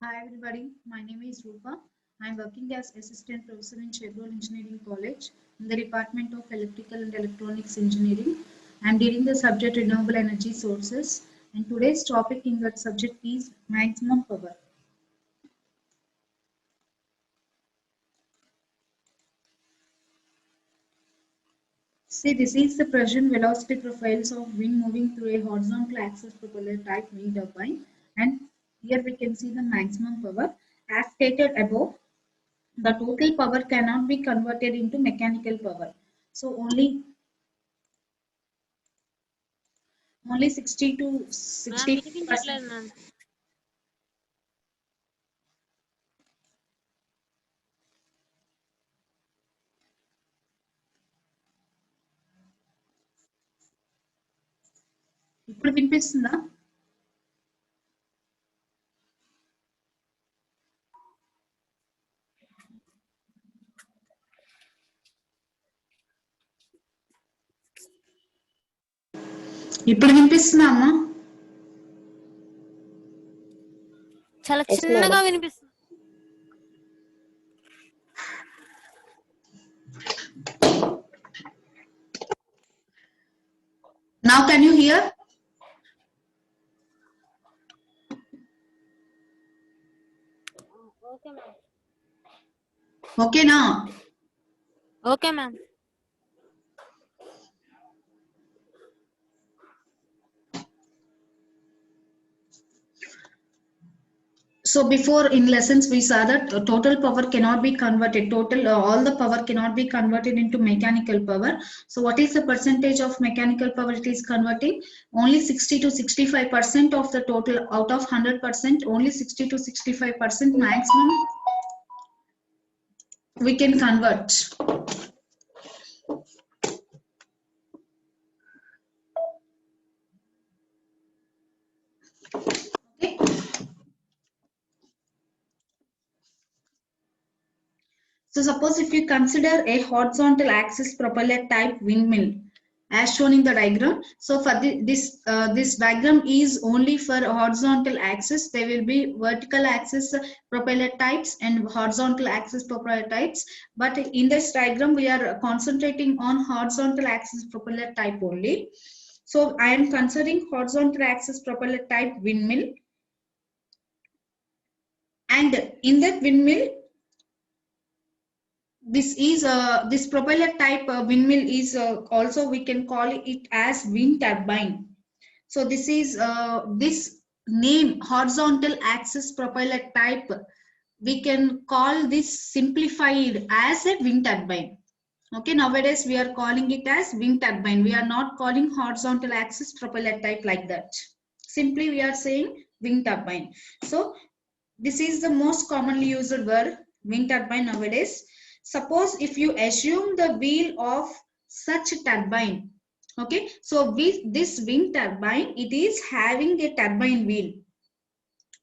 Hi everybody, my name is Rupa. I am working as Assistant Professor in Chevron Engineering College in the Department of Electrical and Electronics Engineering. I am dealing the subject Renewable Energy Sources, and today's topic in that subject is maximum power. See, this is the pressure and velocity profiles of wind moving through a horizontal axis propeller type wind turbine, and here we can see the maximum power. As stated above, the total power cannot be converted into mechanical power. So only 60 to ma'am 60%. వినిపించట్లేదు ma'am. ఇప్పుడు వినిపిస్తుందా? ఇప్పుడు వినిపిస్తుందా అమ్మా? చాలా Yes, చిన్నగా madam. వినిపిస్తుంది. Now can you hear? Okay ma'am. Okay now. Okay ma'am. So before in lessons we saw that total power cannot be converted. All the power cannot be converted into mechanical power. So what is the percentage of mechanical power it is converting? Only 60 to 65% of the total out of 100%. Only 60 to 65% maximum we can convert. Okay. So suppose if you consider a horizontal axis propeller type windmill as shown in the diagram. So for this diagram is only for horizontal axis. There will be vertical axis propeller types and horizontal axis propeller types. But in this diagram we are concentrating on horizontal axis propeller type only. So I am considering horizontal axis propeller type windmill. And in that windmill, this propeller type windmill is also we can call it as wind turbine. So this is this name horizontal axis propeller type, we can call this simplified as a wind turbine. Okay, nowadays we are calling it as wind turbine. We are not calling horizontal axis propeller type like that. Simply we are saying wind turbine. So this is the most commonly used word, wind turbine nowadays. Suppose if you assume the wheel of such turbine, okay, so this wind turbine, it is having a turbine wheel.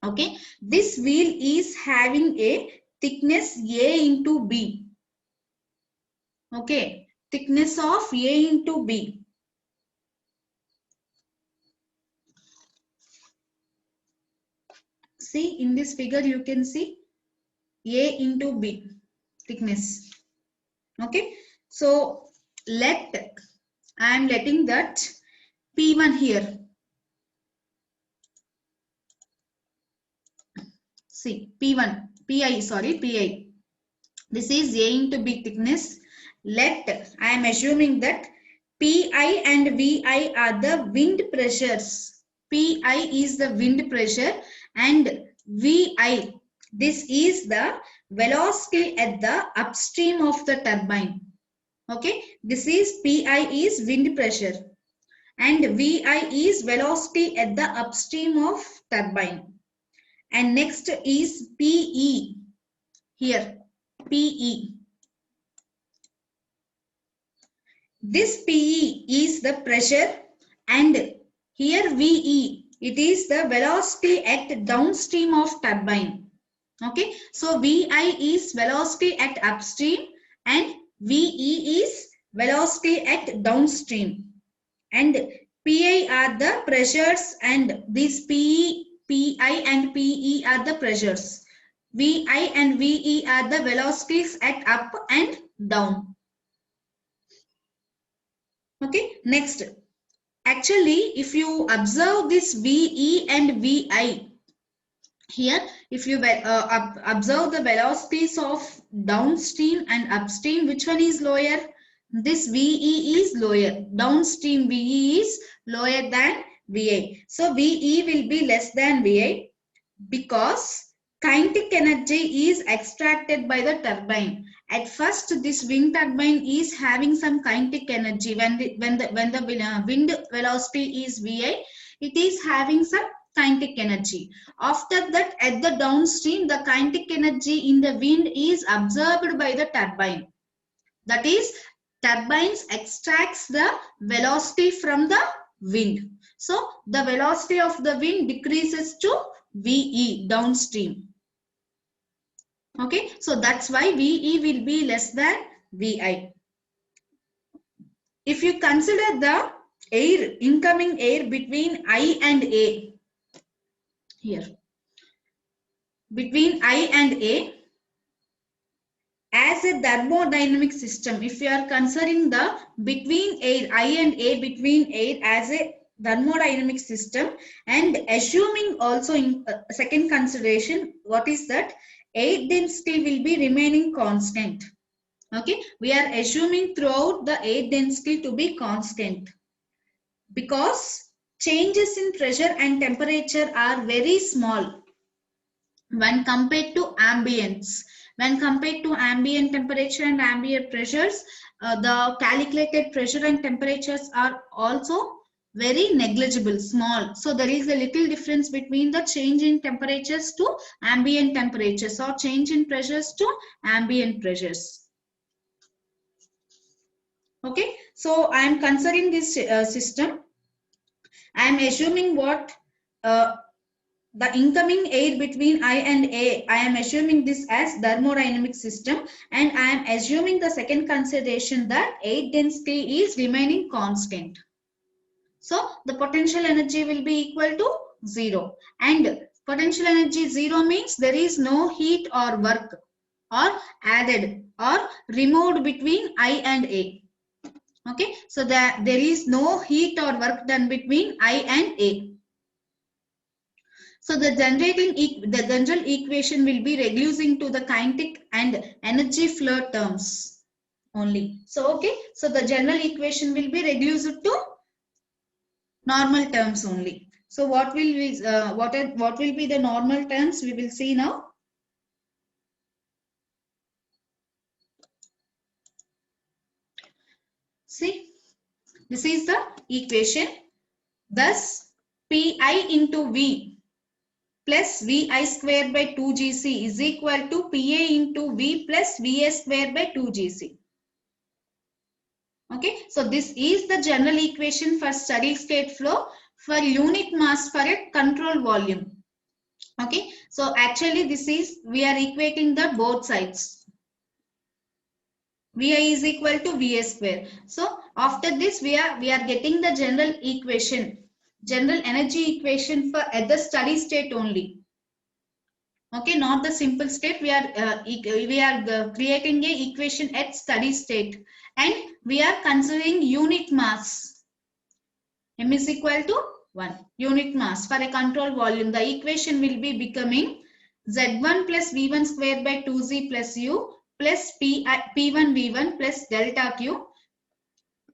Okay, this wheel is having a thickness A into B. Okay, thickness of A into B. See in this figure you can see A into B thickness. Okay, so I am letting that P1 here. See P1, PI, sorry, PI. This is A into B thickness. I am assuming that PI and VI are the wind pressures. PI is the wind pressure and VI, this is the velocity at the upstream of the turbine. Okay, this is PI is wind pressure and VI is velocity at the upstream of turbine. And next is PE here, PE. This PE is the pressure and here VE, it is the velocity at downstream of turbine. Okay, so VI is velocity at upstream and VE is velocity at downstream. And PI are the pressures and this PE Pi and Pe are the pressures. Vi and Ve are the velocities at up and down. Okay, next. Actually, if you observe this Ve and Vi, here, if you observe the velocities of downstream and upstream, which one is lower? This Ve is lower. Downstream Ve is lower than Vi. So Ve will be less than Vi because kinetic energy is extracted by the turbine. At first, this wind turbine is having some kinetic energy. When the wind velocity is Vi, it is having some kinetic energy. After that, at the downstream, the kinetic energy in the wind is absorbed by the turbine. That is, turbines extracts the velocity from the wind. So the velocity of the wind decreases to Ve downstream. Okay, so that's why Ve will be less than Vi. If you consider the air, incoming air between I and A, here, between I and A, as a thermodynamic system, if you are considering the between air, I and A between air as a thermodynamic system, and assuming also in second consideration, what is that? Air density will be remaining constant. Okay, we are assuming throughout the air density to be constant because changes in pressure and temperature are very small when compared to ambience. When compared to ambient temperature and ambient pressures, the calculated pressure and temperatures are also very negligible, small. So there is a little difference between the change in temperatures to ambient temperatures or change in pressures to ambient pressures. Okay, so I am considering this system. I am assuming what the incoming air between I and A, I am assuming this as thermodynamic system, and I am assuming the second consideration that air density is remaining constant. So the potential energy will be equal to 0, and potential energy 0 means there is no heat or work or added or removed between I and A. Okay, so there is no heat or work done between I and A. So the general equation will be reducing to the kinetic and energy flow terms only. So okay, so the general equation will be reduced to normal terms only. So what will be what will be the normal terms? We will see now. See, this is the equation. Thus, Pi into V plus Vi square by 2Gc is equal to Pa into V plus Va square by 2Gc. Okay, so this is the general equation for steady state flow for unit mass for a control volume. Okay, so actually this is, we are equating the both sides. Vi is equal to Va square. So after this we are getting the general equation, general energy equation for at the steady state only. Okay, not the simple state. We are creating a equation at steady state, and we are considering unit mass. M is equal to 1 unit mass for a control volume. The equation will be becoming Z1 plus V1 square by 2Z plus U plus P1 V1 plus delta Q,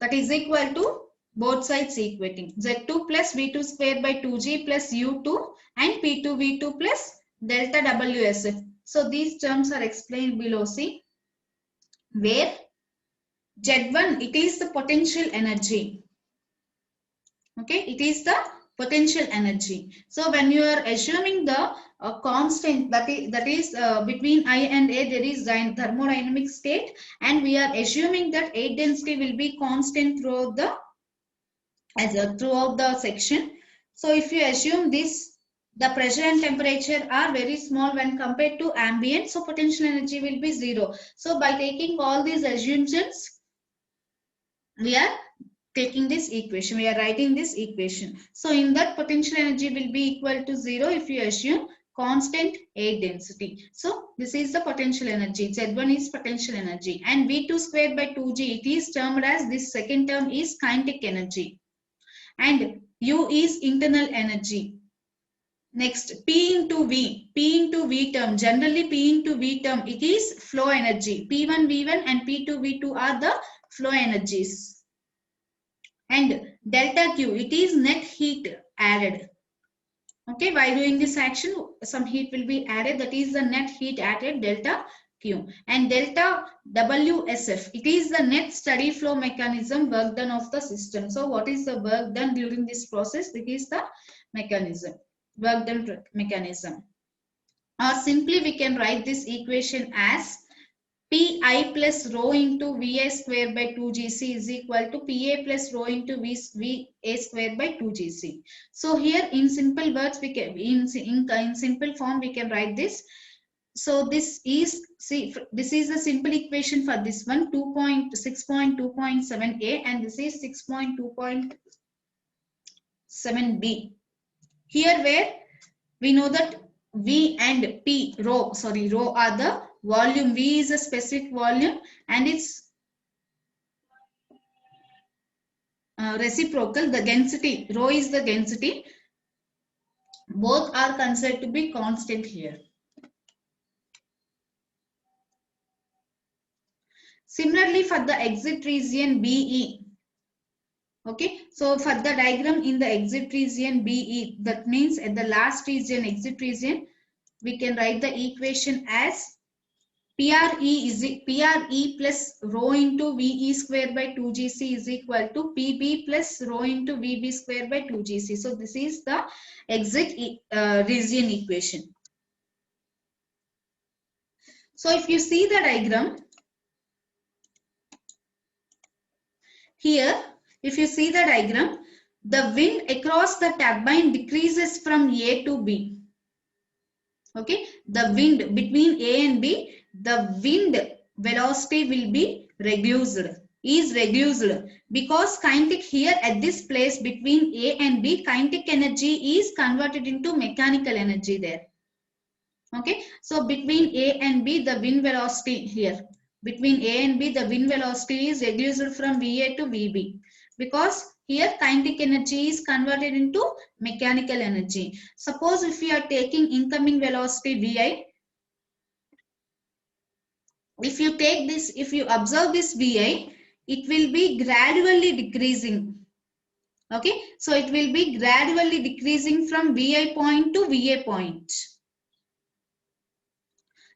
that is equal to both sides equating Z2 plus V2 square by 2G plus U2 and P2 V2 plus delta WSF. So these terms are explained below. See, where Z1, it is the potential energy. Okay, it is the potential energy. So when you are assuming the constant, that is between I and A, there is thermodynamic state, and we are assuming that air density will be constant throughout the section. So if you assume this, the pressure and temperature are very small when compared to ambient, so potential energy will be 0. So by taking all these assumptions, we are taking this equation, we are writing this equation. So in that, potential energy will be equal to 0 if you assume constant air density. So this is the potential energy. Z1 is potential energy, and V2 squared by 2G, it is termed as, this second term is kinetic energy, and U is internal energy. Next, P into V term, generally P into V term, it is flow energy. P1 V1 and P2 V2 are the flow energies. And delta Q, it is net heat added. Okay, by doing this action, some heat will be added, that is the net heat added, delta Q. And delta WSF, it is the net steady flow mechanism work done of the system. So what is the work done during this process? It is the mechanism, work done mechanism. Or simply we can write this equation as Pi plus rho into Va square by 2Gc is equal to Pa plus rho into Va square by 2Gc. So here in simple words, we can, in simple form, we can write this. So this is, see, this is a simple equation for this one, 6.2.7a, and this is 6.2.7b. Here where we know that V and P, rho are the volume. V is a specific volume and it's reciprocal. The density, rho is the density. Both are considered to be constant here. Similarly, for the exit region BE. Okay, so for the diagram in the exit region BE, that means at the last region, exit region, we can write the equation as PRE plus rho into VE square by 2GC is equal to PB plus rho into VB square by 2GC. So this is the exit region equation. So if you see the diagram here, if you see the diagram, the wind across the turbine decreases from A to B. Okay, the wind between A and B, the wind velocity will be reduced, because kinetic here at this place between A and B, kinetic energy is converted into mechanical energy there. Okay, so between A and B, the wind velocity here, between A and B, the wind velocity is reduced from VA to VB, because here kinetic energy is converted into mechanical energy. Suppose if we are taking incoming velocity Vi, if you take this, if you observe this Vi, it will be gradually decreasing. Okay, so it will be gradually decreasing from Vi point to Va point.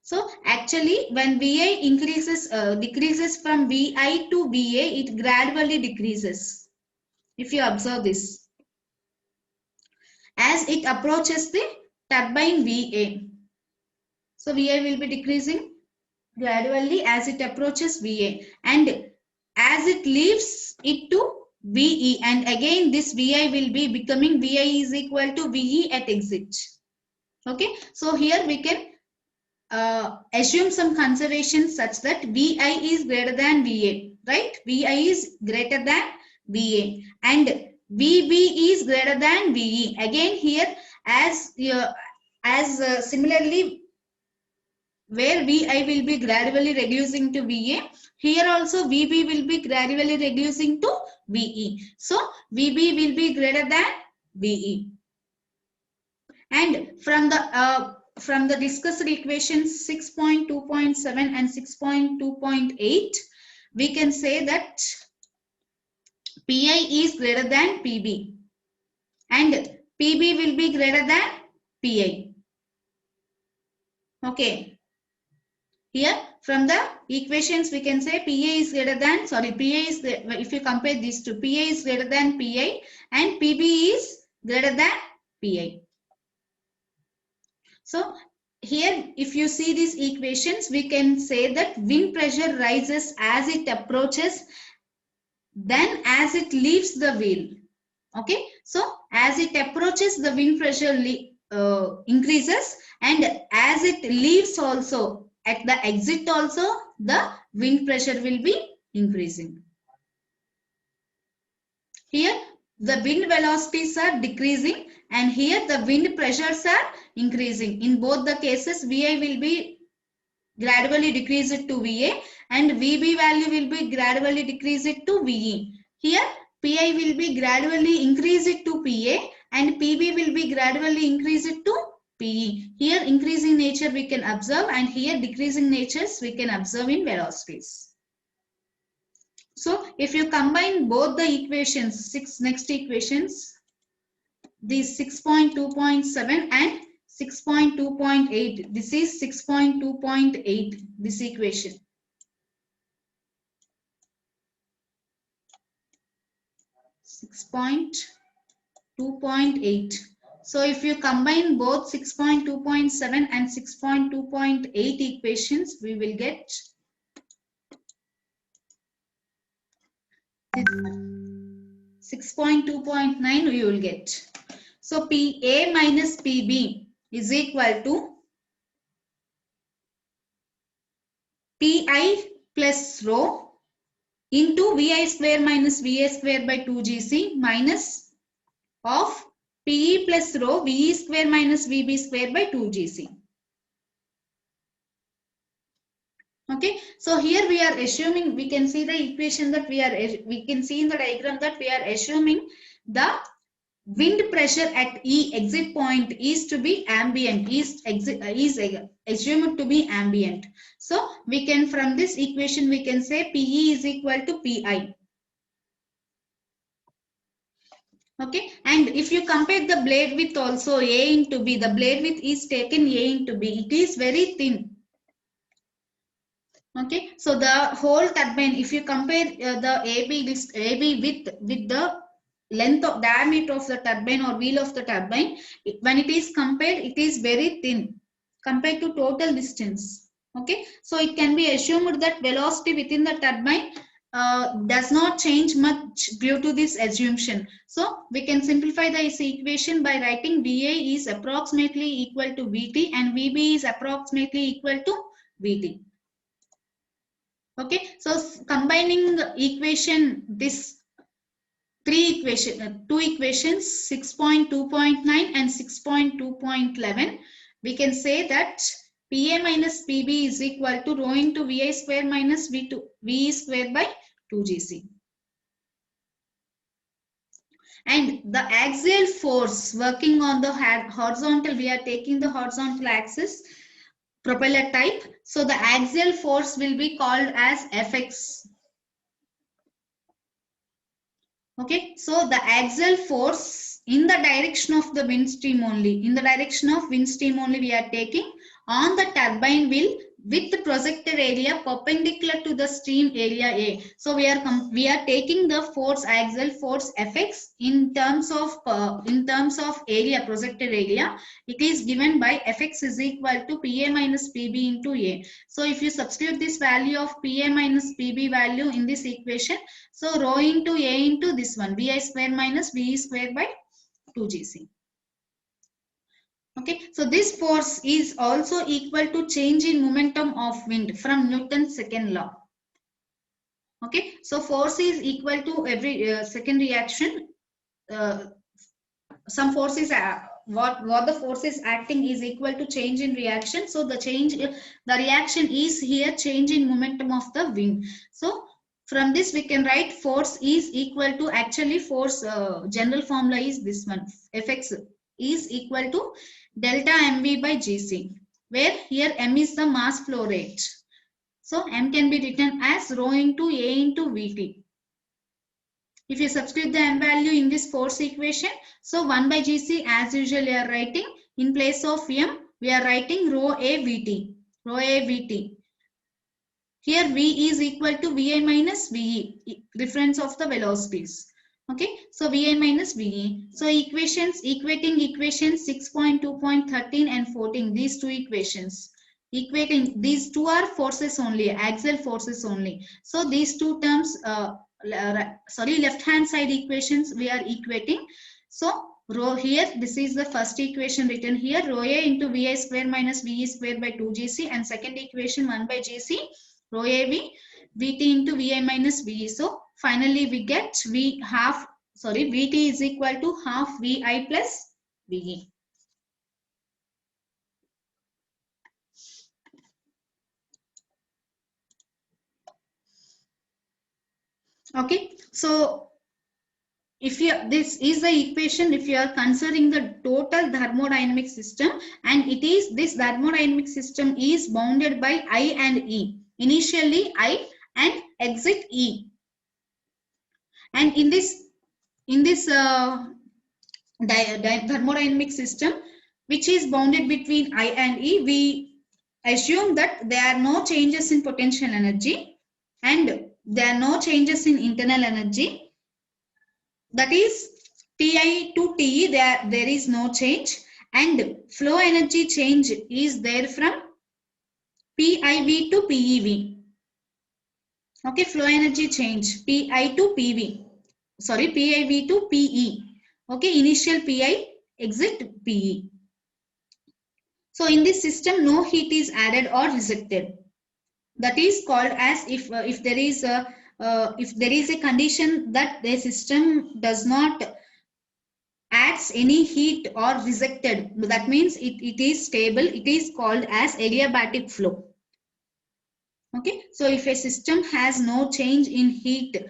So actually when Vi decreases from Vi to Va, it gradually decreases. If you observe this, as it approaches the turbine Va. So Vi will be decreasing gradually as it approaches Va, and as it leaves it to Ve, and again this Vi will be becoming Vi is equal to Ve at exit. Okay, so here we can assume some conservation such that Vi is greater than Va, right? Vi is greater than Va and Vb is greater than Ve. Again here as similarly where Vi will be gradually reducing to Va, here also Vb will be gradually reducing to Ve. So Vb will be greater than Ve. And from the discussed equations 6.2.7 and 6.2.8, we can say that Pi is greater than Pb and Pb will be greater than Pi. Okay. Here from the equations we can say if you compare these two, Pi is greater than Pi and Pb is greater than Pi. So here if you see these equations, we can say that wind pressure rises as it approaches, then as it leaves the wheel. Okay, so as it approaches, the wind pressure increases, and as it leaves also, at the exit also, the wind pressure will be increasing. Here the wind velocities are decreasing and here the wind pressures are increasing. In both the cases, VI will be gradually decreased to VA and VB value will be gradually decreased to VE. Here PI will be gradually increased to PA and PB will be gradually increased to PE. Here increasing nature we can observe and here decreasing natures we can observe in velocities. So if you combine both the equations, next equations, these 6.2.7 and 6.2.8, this is 6.2.8, this equation. 6.2.8. So if you combine both 6.2.7 and 6.2.8 equations, we will get 6.2.9 we will get. So PA minus PB is equal to PI plus rho into VI square minus VA square by 2GC minus of PE plus rho VE square minus VB square by 2GC. Okay, so here we are assuming, we can see the equation that we can see in the diagram that we are assuming the wind pressure at E exit point is to be ambient, is assumed to be ambient. So we can, from this equation we can say PE is equal to PI. Okay, and if you compare the blade width also A into B, the blade width is taken A into B, it is very thin. Okay, so the whole turbine, if you compare the AB width with the length of diameter of the turbine or wheel of the turbine, when it is compared, it is very thin compared to total distance. Okay, so it can be assumed that velocity within the turbine does not change much due to this assumption. So we can simplify this equation by writing VA is approximately equal to VT and VB is approximately equal to VT. Okay, so combining the equation, this two equations, 6.2.9 and 6.2.11, we can say that PA minus PB is equal to rho into VI square minus VE square by 2GC. And the axial force working on the horizontal, we are taking the horizontal axis propeller type. So the axial force will be called as Fx. Okay, so the axial force in the direction of the wind stream only, we are taking on the turbine wheel with the projected area perpendicular to the stream area A. So we are taking the force, axial force Fx in terms of area, projected area. It is given by Fx is equal to PA minus PB into A. So if you substitute this value of PA minus PB value in this equation, so rho into A into this one, VI square minus VE square by 2GC. Okay, so this force is also equal to change in momentum of wind from Newton's second law. Okay, so force is equal to every second reaction. Some force is what the force is acting is equal to change in reaction. So the reaction is here change in momentum of the wind. So from this we can write force is equal to, actually force general formula is this one, Fx is equal to delta mv by gc, where here m is the mass flow rate. So m can be written as rho into A into Vt. If you substitute the m value in this force equation, so 1 by gc as usual we are writing, in place of m we are writing rho A Vt, rho A Vt. Here V is equal to Vi minus Ve, difference of the velocities. Okay, so Vi minus Ve. So equating equations 6.2.13 and 14, these two equations. Equating, these two are forces only, axial forces only. So these two terms, left hand side equations we are equating. So rho here, this is the first equation written here, rho A into Vi square minus Ve square by 2gc, and second equation 1 by gc, rho AV Vt into Vi minus Ve. So finally we get V half sorry, Vt is equal to half Vi plus Ve. Okay, so if you, this is the equation if you are considering the total thermodynamic system, and it is this thermodynamic system is bounded by I and E. Initially I and exit E. And in this thermodynamic system which is bounded between I and E, we assume that there are no changes in potential energy and there are no changes in internal energy. That is Ti to Te, there is no change, and flow energy change is there from PIV to PEV. Okay, flow energy change Pi to PV. Sorry, PIV to PE. Okay, initial PI, exit PE. So in this system, no heat is added or rejected. That is called as if there is a condition that the system does not adds any heat or rejected, that means it is stable, it is called as adiabatic flow. Okay, so if a system has no change in heat,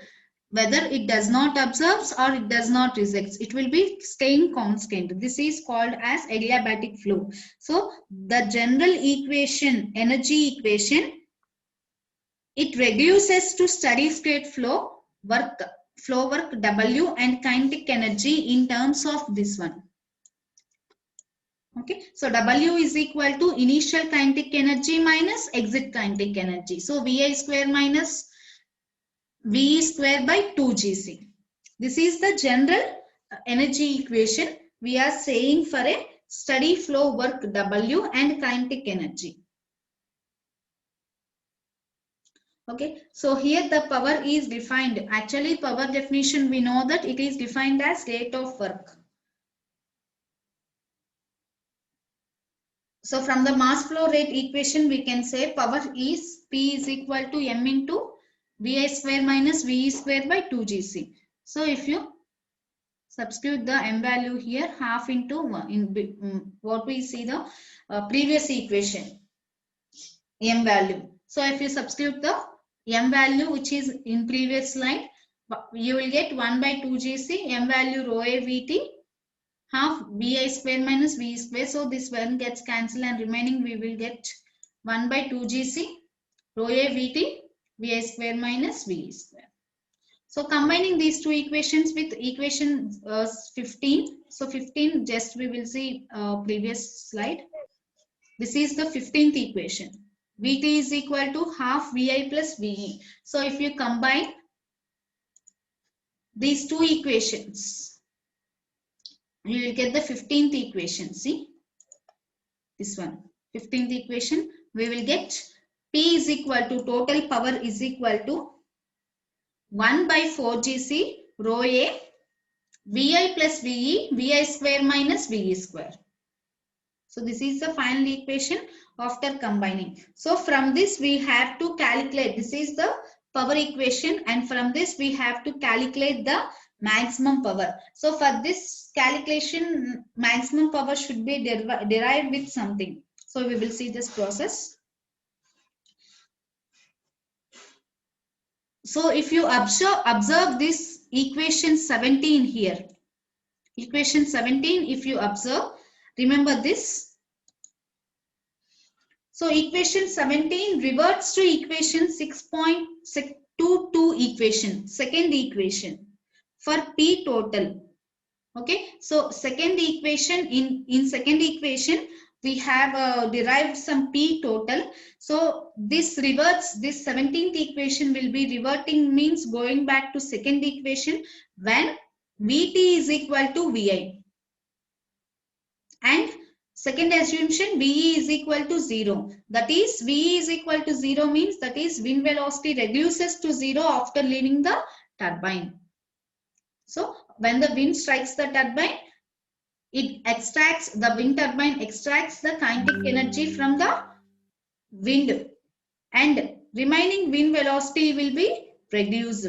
whether it does not absorbs or it does not rejects, it will be staying constant. This is called as adiabatic flow. So the general equation, energy equation, it reduces to steady state flow work W and kinetic energy in terms of this one. Okay, so W is equal to initial kinetic energy minus exit kinetic energy. So Vi square minus V square by 2Gc. This is the general energy equation we are saying for a steady flow work W and kinetic energy. Okay, so here the power is defined. Actually, power definition, we know that it is defined as rate of work. So from the mass flow rate equation, we can say power is P is equal to M into Vi square minus Ve square by 2Gc. So if you substitute the M value here, half into what we see the previous equation, M value. So if you substitute the M value which is in previous slide, you will get 1 by 2Gc, M value rho A Vt, half Vi square minus V square. So this one gets cancelled and remaining we will get 1 by 2Gc rho A Vt, Vi square minus V square. So combining these two equations with equation 15. So 15 just we will see previous slide. This is the 15th equation. Vt is equal to half Vi plus Ve. So if you combine these two equations, you will get the 15th equation. See this one, 15th equation, we will get P is equal to total power is equal to 1 by 4Gc rho A Vi plus Ve, Vi square minus Ve square. So this is the final equation after combining. So from this we have to calculate, this is the power equation, and from this we have to calculate the maximum power. So for this calculation, maximum power should be derived with something. So we will see this process. So if you observe this equation 17 here, equation 17, if you observe, remember this. So equation 17 reverts to equation 6.22 equation, second equation for P total. Okay, so second equation, in second equation we have derived some P total. So this reverts, this 17th equation will be reverting, means going back to second equation when Vt is equal to Vi. And second assumption, Ve is equal to 0. That is, Ve is equal to 0 means that is wind velocity reduces to 0 after leaving the turbine. So when the wind strikes the turbine, it extracts, the wind turbine extracts the kinetic energy from the wind, and remaining wind velocity will be reduced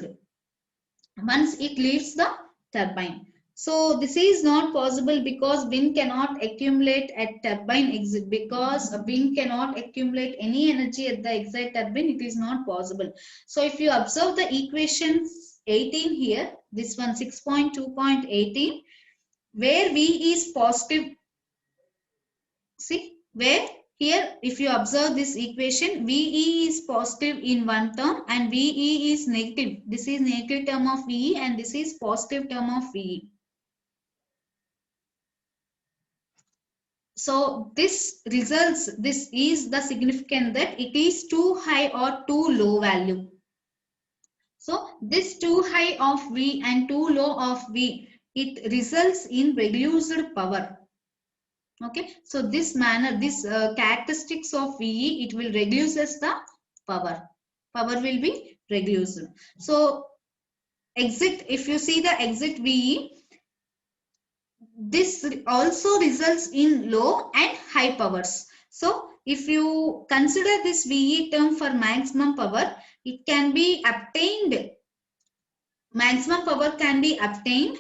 once it leaves the turbine. So this is not possible because wind cannot accumulate at turbine exit, because a wind cannot accumulate any energy at the exit turbine. It is not possible. So if you observe the equations 18 here, this one 6.2.18, where V is positive, see where here if you observe this equation, VE is positive in one term and VE is negative. This is negative term of VE and this is positive term of VE. So this results, this is the significance that it is too high or too low value. So this too high of V and too low of V, it results in reduced power. Okay, so this manner, this characteristics of VE, it will reduces the power. Power will be reduced. So exit, if you see the exit VE, this also results in low and high powers. So if you consider this VE term for maximum power, it can be obtained, maximum power can be obtained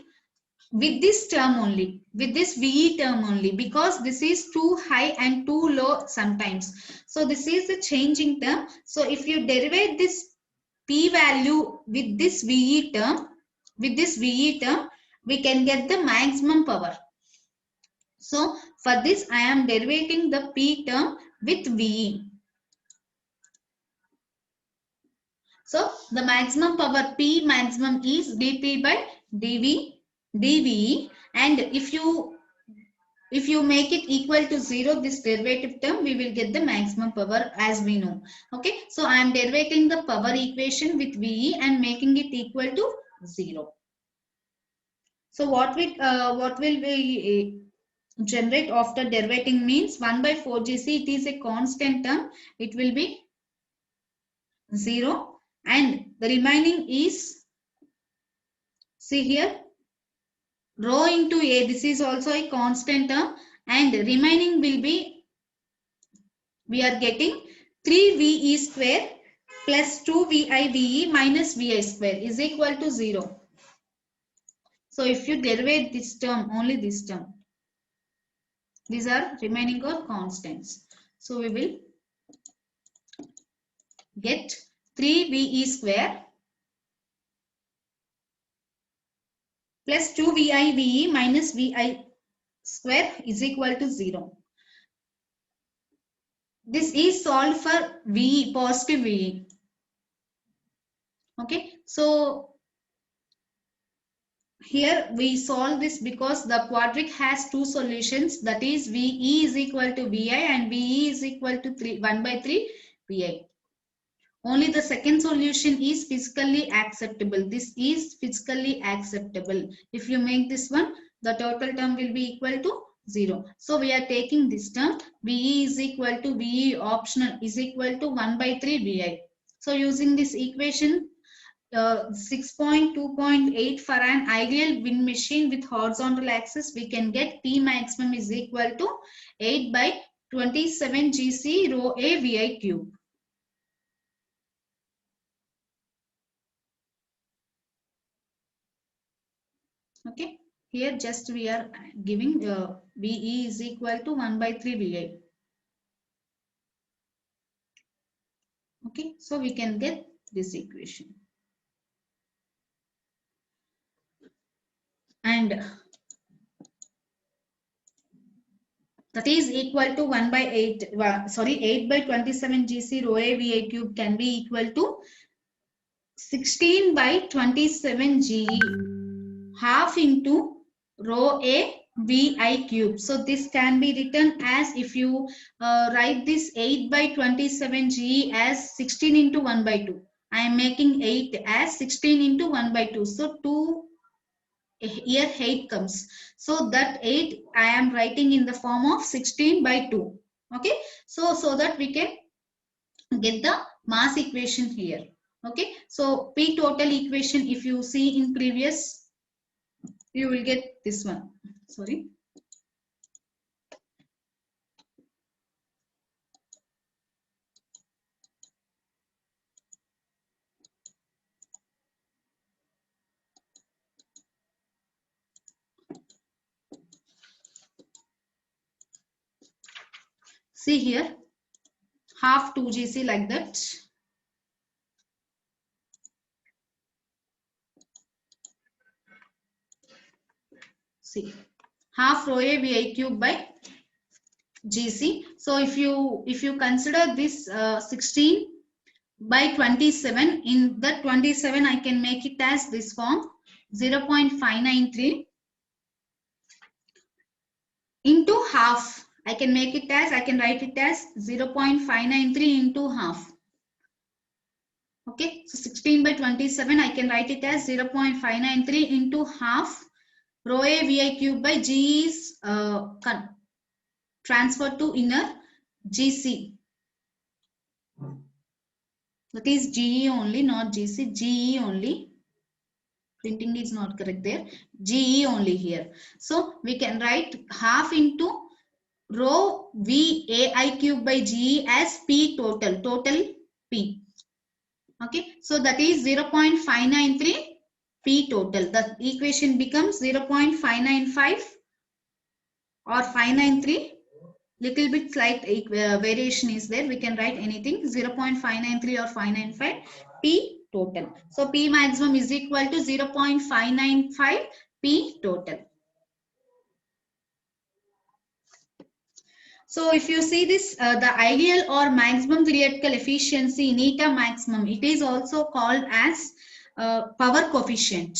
with this term only, with this VE term only, because this is too high and too low sometimes. So this is the changing term. So if you derive this P value with this VE term, we can get the maximum power. So for this, I am derivating the P term with VE. So the maximum power P maximum is dP by dVE, and if you make it equal to 0, this derivative term, we will get the maximum power as we know. Okay, so I am derivating the power equation with VE and making it equal to 0. So what will we generate after derivating means 1 by 4 GC, it is a constant term, it will be 0, and the remaining is, see here, rho into A, this is also a constant term, and remaining will be, we are getting 3VE square plus 2VIVE minus VI square is equal to 0. So if you derivate this term, only this term, these are remaining or constants. So we will get 3VE square plus 2VIVE minus VI square is equal to 0. This is solved for VE, positive VE. Okay, so here we solve this because the quadratic has two solutions, that is VE is equal to VI and VE is equal to 1 by 3 VI. Only the second solution is physically acceptable. This is physically acceptable. If you make this one, the total term will be equal to 0. So we are taking this term, VE is equal to VE optional is equal to 1 by 3 VI. So using this equation 6.2.8, for an ideal wind machine with horizontal axis, we can get P maximum is equal to 8 by 27 GC rho A VI cube. Okay, here just we are giving VE is equal to 1 by 3 VI. Okay, so we can get this equation. And that is equal to 1 by 8, 8 by 27 GC rho A VI cube can be equal to 16 by 27 GE, half into rho A VI cube. So this can be written as, if you write this 8 by 27 GE as 16 into 1 by 2. I am making 8 as 16 into 1 by 2. So 2 here 8 comes. So that 8 I am writing in the form of 16 by 2. Okay. So that we can get the mass equation here. Okay. So P total equation, if you see in previous, you will get this one. Sorry. See here, half 2GC like that. See, half rho A VI cube by GC. So if you consider this 16 by 27, in that 27 I can make it as this form, 0.593 into half. I can make it as, I can write it as 0.593 into half. Okay, so 16 by 27 I can write it as 0.593 into half. Rho A VI cube by G is transferred to inner GC. That is GE only, not GC, GE only. Printing is not correct there. GE only here. So we can write half into rho VAI cube by GE as P total, total P. Okay, so that is 0.593 P total. The equation becomes 0.595 or 593. Little bit slight variation is there. We can write anything, 0.593 or 595 P total. So P maximum is equal to 0.595 P total. So if you see this, the ideal or maximum theoretical efficiency in eta maximum, it is also called as power coefficient.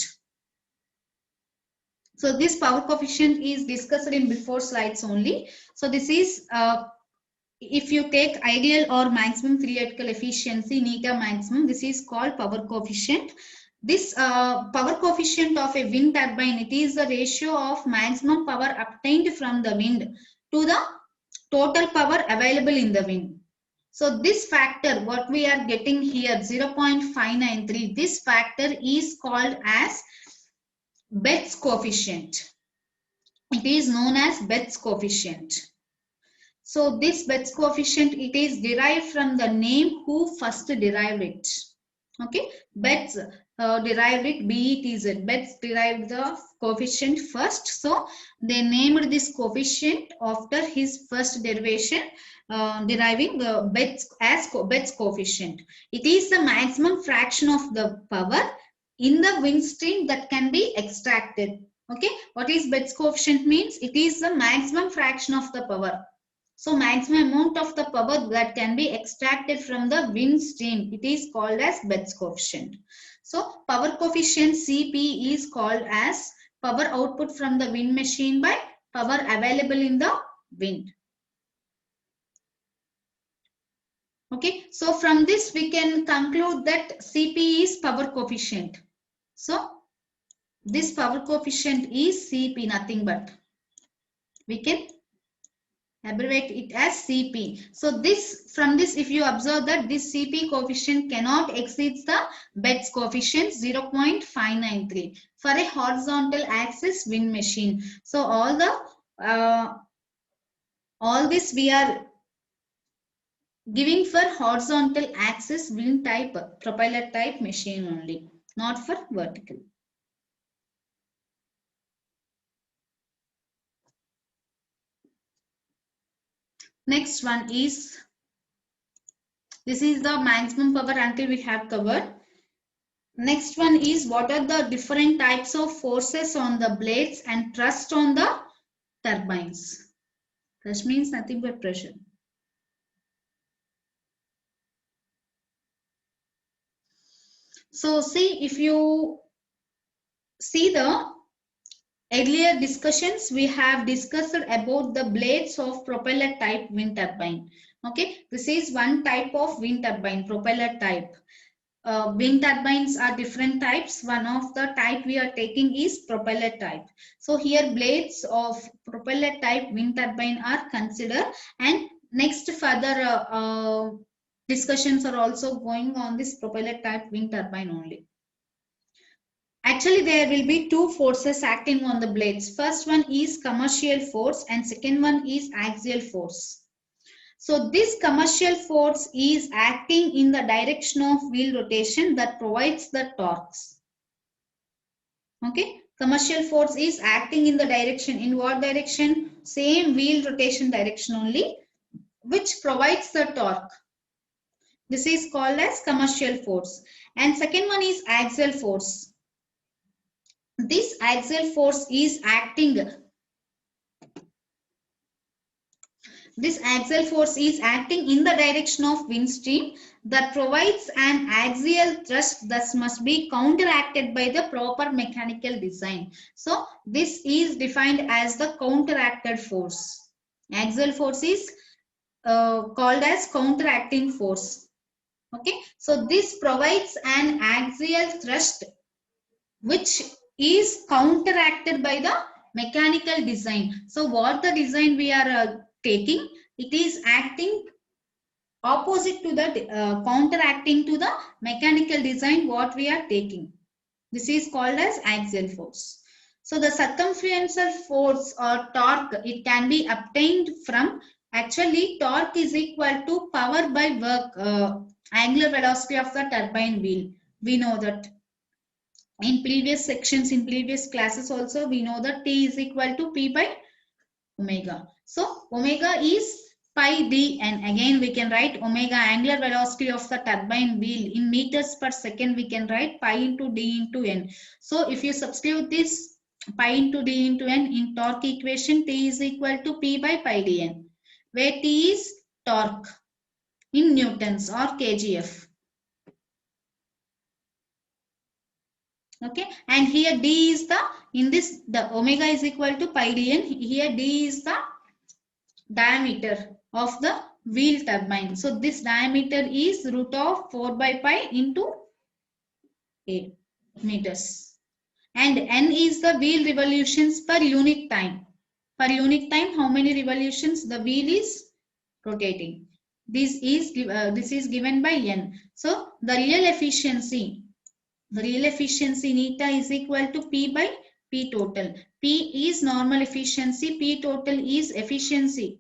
So this power coefficient is discussed in before slides only. So this is, if you take ideal or maximum theoretical efficiency in eta maximum, this is called power coefficient. This power coefficient of a wind turbine, it is the ratio of maximum power obtained from the wind to the total power available in the wind. So this factor, what we are getting here, 0.593, this factor is called as Betz coefficient. It is known as Betz coefficient. So this Betz coefficient, it is derived from the name who first derived it. Okay, Betz derived it, BETZ. Betz derived the coefficient first. So they named this coefficient after his first derivation, deriving Betz as Betz coefficient. It is the maximum fraction of the power in the wind stream that can be extracted. Okay, what is Betz coefficient means? It is the maximum fraction of the power. So maximum amount of the power that can be extracted from the wind stream, it is called as Betz coefficient. So power coefficient CP is called as power output from the wind machine by power available in the wind. Okay, so from this we can conclude that CP is power coefficient. So this power coefficient is CP, nothing but. We can abbreviate it as CP. So this, from this, if you observe that this CP coefficient cannot exceed the Betz coefficient 0.593 for a horizontal axis wind machine. So all this we are giving for horizontal axis wind type, propeller type machine only, not for vertical. Next one is, this is the maximum power until we have covered. Next one is, what are the different types of forces on the blades and thrust on the turbines? Thrust means nothing but pressure. So see, if you see the earlier discussions, we have discussed about the blades of propeller type wind turbine. Okay, this is one type of wind turbine, propeller type. Wind turbines are different types. One of the type we are taking is propeller type. So here blades of propeller type wind turbine are considered, and next further discussions are also going on this propeller type wind turbine only. Actually, there will be two forces acting on the blades. First one is commercial force and second one is axial force. So this commercial force is acting in the direction of wheel rotation that provides the torques. Okay, commercial force is acting in the direction, in what direction? Same wheel rotation direction only. which provides the torque. This is called as commercial force. And second one is axial force. This axial force is acting. This axial force is acting in the direction of wind stream that provides an axial thrust that must be counteracted by the proper mechanical design. So this is defined as the counteracted force. Axial force is called as counteracting force. Okay, so this provides an axial thrust which is counteracted by the mechanical design. So what the design we are taking, it is acting opposite to the counteracting to the mechanical design what we are taking. This is called as axial force. So the circumferential force or torque, it can be obtained from, actually torque is equal to power by work, angular velocity of the turbine wheel. We know that. In previous sections, in previous classes also, we know that T is equal to P by omega. So omega is pi d, and again we can write omega, angular velocity of the turbine wheel, in meters per second. We can write pi into d into n. So if you substitute this pi into d into n in torque equation, T is equal to P by pi dn, where T is torque in newtons or kgf. Okay, and here d is the, in this the omega is equal to pi dn, here d is the diameter of the wheel turbine. So this diameter is root of 4 by pi into a meters, and n is the wheel revolutions per unit time. Per unit time, how many revolutions the wheel is rotating. This is given by n. So the real efficiency neta is equal to P by P total. P is normal efficiency, P total is efficiency.